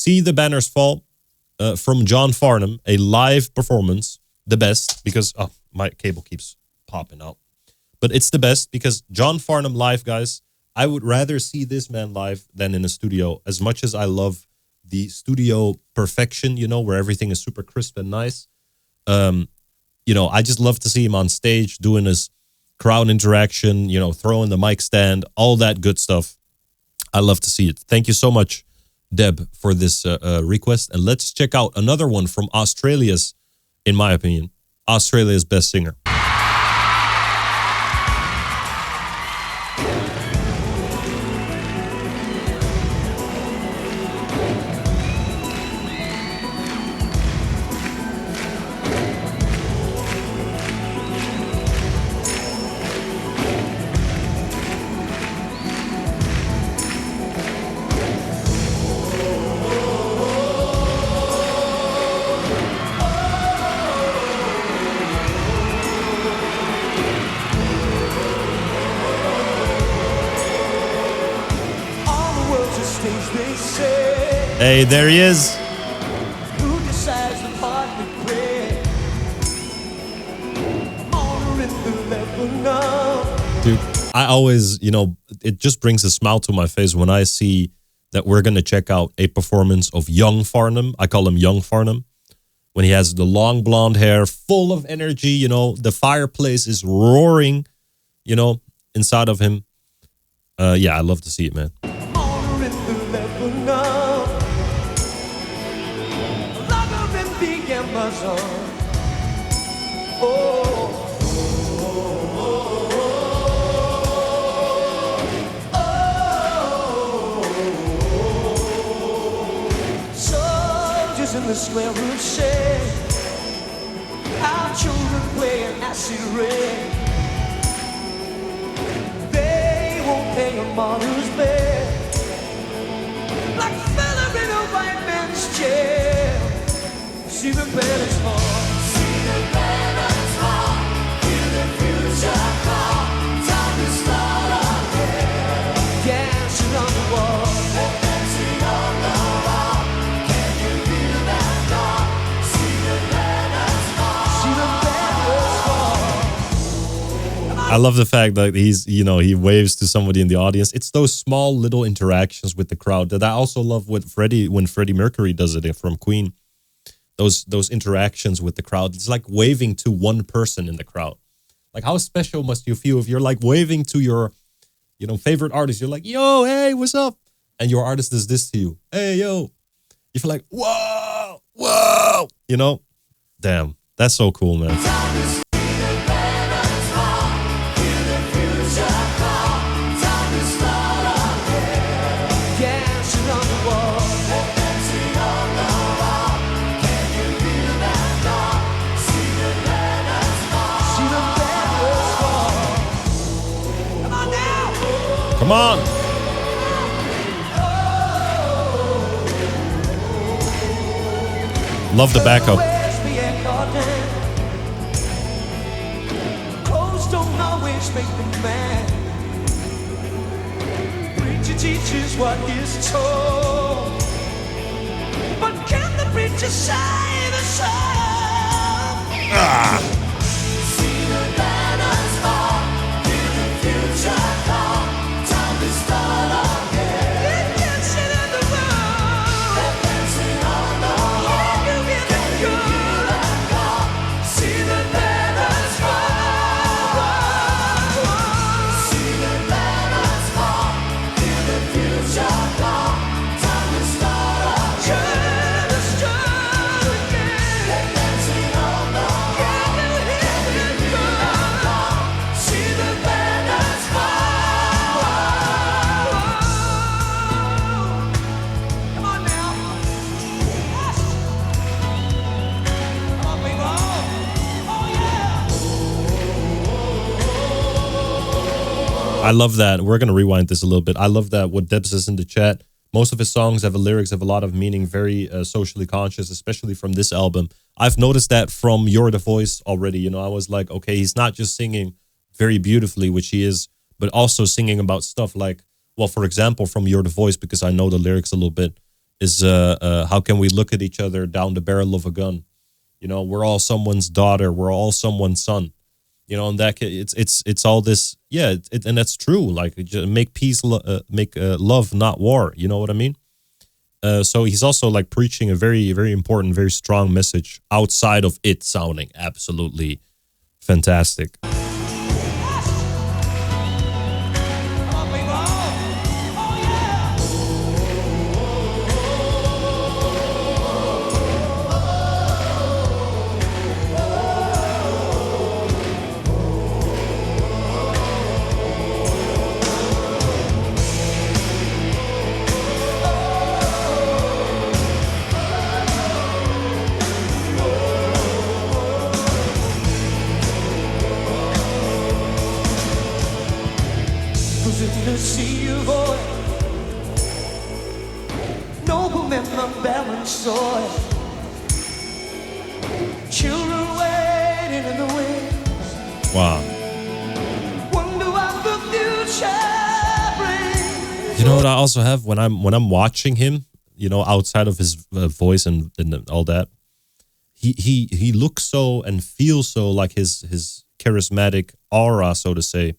See the Banners Fall from John Farnham, a live performance, the best, because my cable keeps popping out. But it's the best because John Farnham live, guys, I would rather see this man live than in a studio. As much as I love the studio perfection, you know, where everything is super crisp and nice. You know, I just love to see him on stage doing his crowd interaction, you know, throwing the mic stand, all that good stuff. I love to see it. Thank you so much, Deb, for this request. And let's check out another one from Australia's, in my opinion, Australia's best singer. Hey, there he is. Who decides the part we play? Dude, I always, you know, it just brings a smile to my face when I see that we're going to check out a performance of young Farnham. I call him young Farnham. When he has the long blonde hair, full of energy, you know, the fireplace is roaring, you know, inside of him. Yeah, I love to see it, man. Soldiers in the square room say our children play an acid rain. They won't pay a martyr's bed like a fella in a white man's jail. See the banners fall. See the banners fall. Hear the future call. Time to start again. Dancing on the wall. Dancing on the wall. Can you feel that call? See the banners fall. See the banners fall. I love the fact that he's, you know, he waves to somebody in the audience. It's those small little interactions with the crowd that I also love with Freddie, when Freddie Mercury does it from Queen. Those interactions with the crowd. It's like waving to one person in the crowd. Like, how special must you feel if you're like waving to your, you know, favorite artist? You're like, yo, hey, what's up? And your artist does this to you. Hey, yo. You feel like, whoa, whoa. You know? Damn, that's so cool, man. Come on. Love the backup. Clothes don't always make the man. Preacher teaches what is told. But can the preacher say the soul? See the banners fall. Hear the future call. I love that. We're going to rewind this a little bit. I love that what Deb says in the chat. Most of his songs have lyrics, have a lot of meaning, very socially conscious, especially from this album. I've noticed that from You're the Voice already. You know, I was like, okay, he's not just singing very beautifully, which he is, but also singing about stuff like, well, for example, from You're the Voice, because I know the lyrics a little bit. is how can we look at each other down the barrel of a gun? You know, we're all someone's daughter, we're all someone's son. You know, and that it's all this, yeah, and that's true. Like, make peace, make love, not war. You know what I mean? So he's also like preaching a very, very important, very strong message outside of it sounding absolutely fantastic. To see you, boy, noblemen unbalanced soil, children waiting in the wings. Wow. Wonder what the future brings. You know what I also have when I'm watching him, you know, outside of his voice and all that, he looks so and feels so like his charismatic aura, so to say,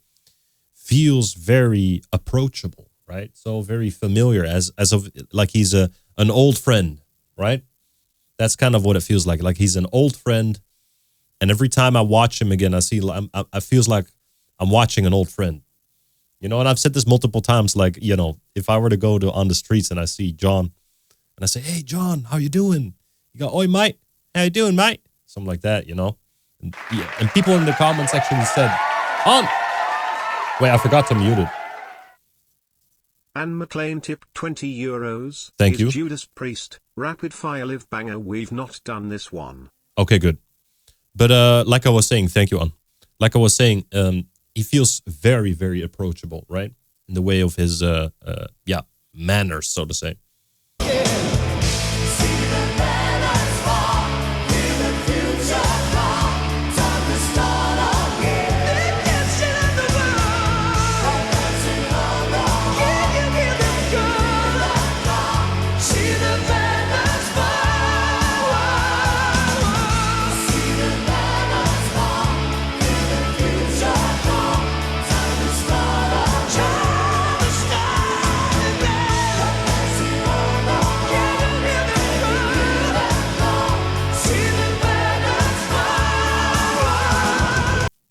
feels very approachable, right? So very familiar, as of like he's an old friend, right? That's kind of what it feels like. Like he's an old friend, and every time I watch him again, I feels like I'm watching an old friend. You know, and I've said this multiple times. Like, you know, if I were to go on the streets and I see John, and I say, "Hey, John, how you doing?" You go, "Oi, mate, how you doing, mate?" Something like that, you know. And, yeah, and people in the comment section said, "On." Wait, I forgot to mute it. Anne McLean tipped €20. Thank you. Judas Priest, rapid fire live banger. We've not done this one. Okay, good. But like I was saying, thank you, Anne. Like I was saying, he feels very, very approachable, right? In the way of his, manners, so to say.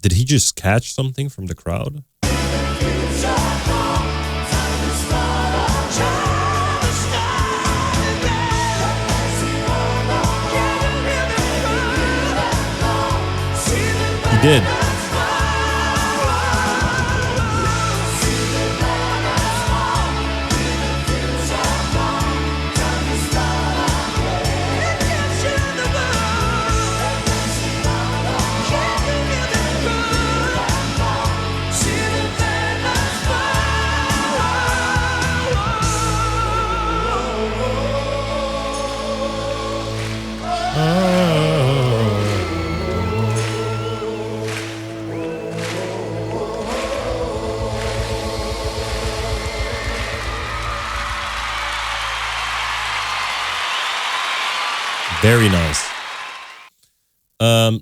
Did he just catch something from the crowd? He did. Very nice.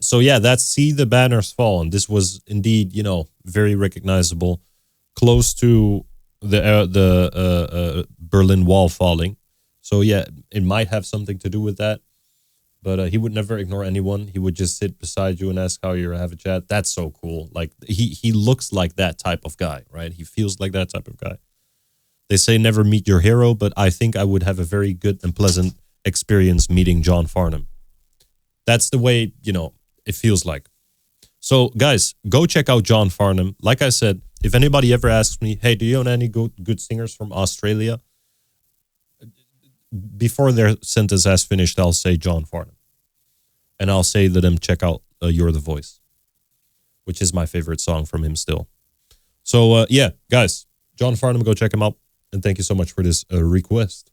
So yeah, that's See the Banners Fall. And this was indeed, you know, very recognizable, close to the Berlin Wall falling. So yeah, it might have something to do with that. But he would never ignore anyone. He would just sit beside you and ask how you have a chat. That's so cool. Like he looks like that type of guy, right? He feels like that type of guy. They say never meet your hero, but I think I would have a very good and pleasant experience meeting John Farnham. That's the way, you know, it feels like. So guys, go check out John Farnham. Like I said, if anybody ever asks me, hey, do you know any good singers from Australia? Before their sentence has finished, I'll say John Farnham. And I'll say to them, check out You're the Voice, which is my favorite song from him still. So yeah, guys, John Farnham, go check him out. And thank you so much for this request.